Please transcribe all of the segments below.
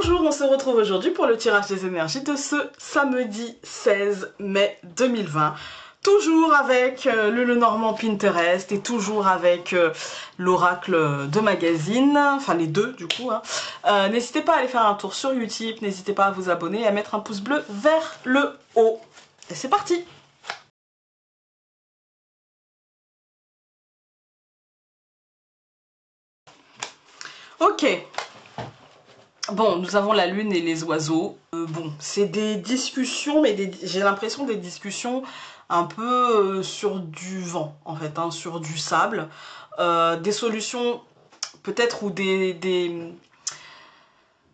Bonjour, on se retrouve aujourd'hui pour le tirage des énergies de ce samedi 16 mai 2020. Toujours avec le Lenormand Pinterest et toujours avec l'oracle de magazine, enfin les deux du coup. N'hésitez pas à aller faire un tour sur YouTube, n'hésitez pas à vous abonner et à mettre un pouce bleu vers le haut. Et c'est parti! Ok. Bon, nous avons la lune et les oiseaux. Bon, c'est des discussions, mais j'ai l'impression des discussions un peu sur du vent, en fait, hein, sur du sable. Des solutions, peut-être, ou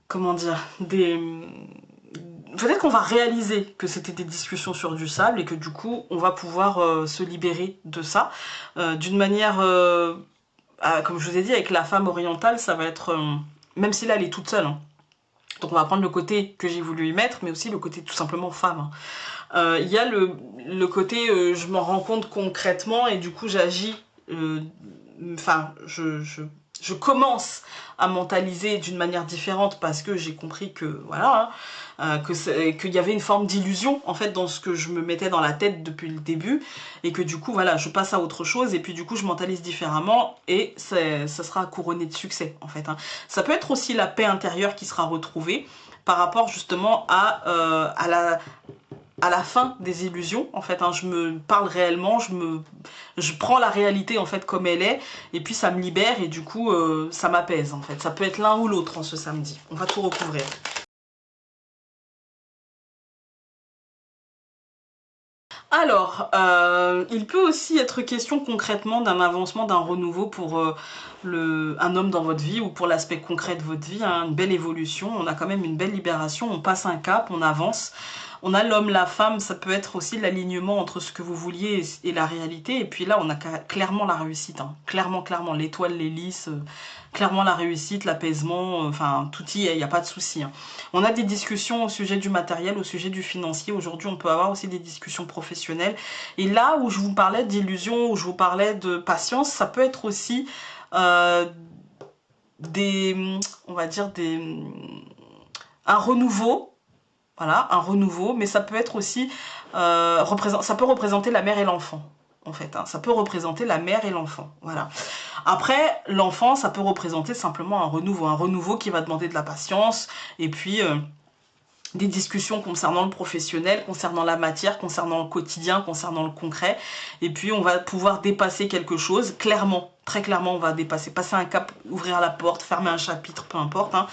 comment dire, peut-être qu'on va réaliser que c'était des discussions sur du sable et que du coup, on va pouvoir se libérer de ça. D'une manière, comme je vous ai dit, avec la femme orientale, ça va être... même si là, elle est toute seule, hein. Donc on va prendre le côté que j'ai voulu y mettre, mais aussi le côté tout simplement femme. Il y a le côté je m'en rends compte concrètement et du coup j'agis, enfin je commence à mentaliser d'une manière différente parce que j'ai compris que voilà, qu'il y avait une forme d'illusion en fait dans ce que je me mettais dans la tête depuis le début et que du coup voilà je passe à autre chose et puis du coup je mentalise différemment et ça sera couronné de succès en fait. Ça peut être aussi la paix intérieure qui sera retrouvée par rapport justement à la fin des illusions en fait, je me parle réellement, je prends la réalité en fait comme elle est et puis ça me libère et du coup ça m'apaise en fait. Ça peut être l'un ou l'autre en ce samedi, on va tout recouvrir. Alors, il peut aussi être question concrètement d'un avancement, d'un renouveau pour un homme dans votre vie ou pour l'aspect concret de votre vie, hein, une belle évolution, on a quand même une belle libération, on passe un cap, on avance. On a l'homme, la femme, ça peut être aussi l'alignement entre ce que vous vouliez et la réalité. Et puis là, on a clairement la réussite. Hein. Clairement, l'étoile, l'hélice, clairement la réussite, l'apaisement, enfin, tout y est, il n'y a pas de souci. Hein. On a des discussions au sujet du matériel, au sujet du financier. Aujourd'hui, on peut avoir aussi des discussions professionnelles. Et là où je vous parlais d'illusion, où je vous parlais de patience, ça peut être aussi on va dire un renouveau. Voilà, un renouveau, mais ça peut être aussi, ça peut représenter la mère et l'enfant, en fait. Hein, ça peut représenter la mère et l'enfant, voilà. Après, l'enfant, ça peut représenter simplement un renouveau qui va demander de la patience, et puis des discussions concernant le professionnel, concernant la matière, concernant le quotidien, concernant le concret, et puis on va pouvoir dépasser quelque chose, clairement, très clairement on va dépasser, passer un cap, ouvrir la porte, fermer un chapitre, peu importe, hein.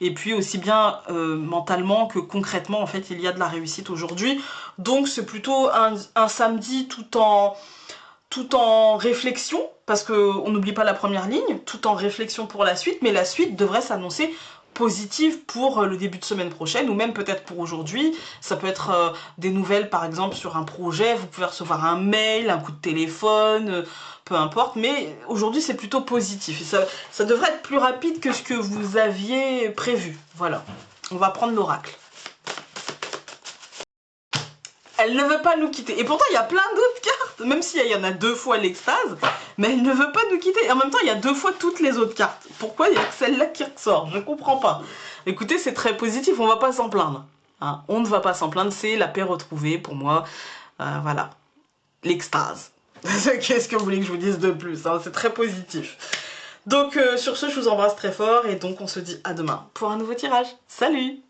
Et puis aussi bien mentalement que concrètement en fait il y a de la réussite aujourd'hui, donc c'est plutôt un samedi tout en réflexion, parce qu'on n'oublie pas la première ligne, tout en réflexion pour la suite, mais la suite devrait s'annoncer positive pour le début de semaine prochaine, ou même peut-être pour aujourd'hui. Ça peut être des nouvelles par exemple sur un projet, vous pouvez recevoir un mail, un coup de téléphone, peu importe, mais aujourd'hui c'est plutôt positif, et ça devrait être plus rapide que ce que vous aviez prévu. Voilà, on va prendre l'oracle. Elle ne veut pas nous quitter. Et pourtant, il y a plein d'autres cartes, même s'il y en a 2 fois l'extase, mais elle ne veut pas nous quitter. Et en même temps, il y a 2 fois toutes les autres cartes. Pourquoi il y a que celle-là qui ressort? Je comprends pas. Écoutez, c'est très positif, on va pas s'en plaindre. Hein, on ne va pas s'en plaindre, c'est la paix retrouvée pour moi. Voilà, l'extase. Qu'est-ce que vous voulez que je vous dise de plus, hein? C'est très positif. Donc sur ce, je vous embrasse très fort et donc on se dit à demain pour un nouveau tirage. Salut!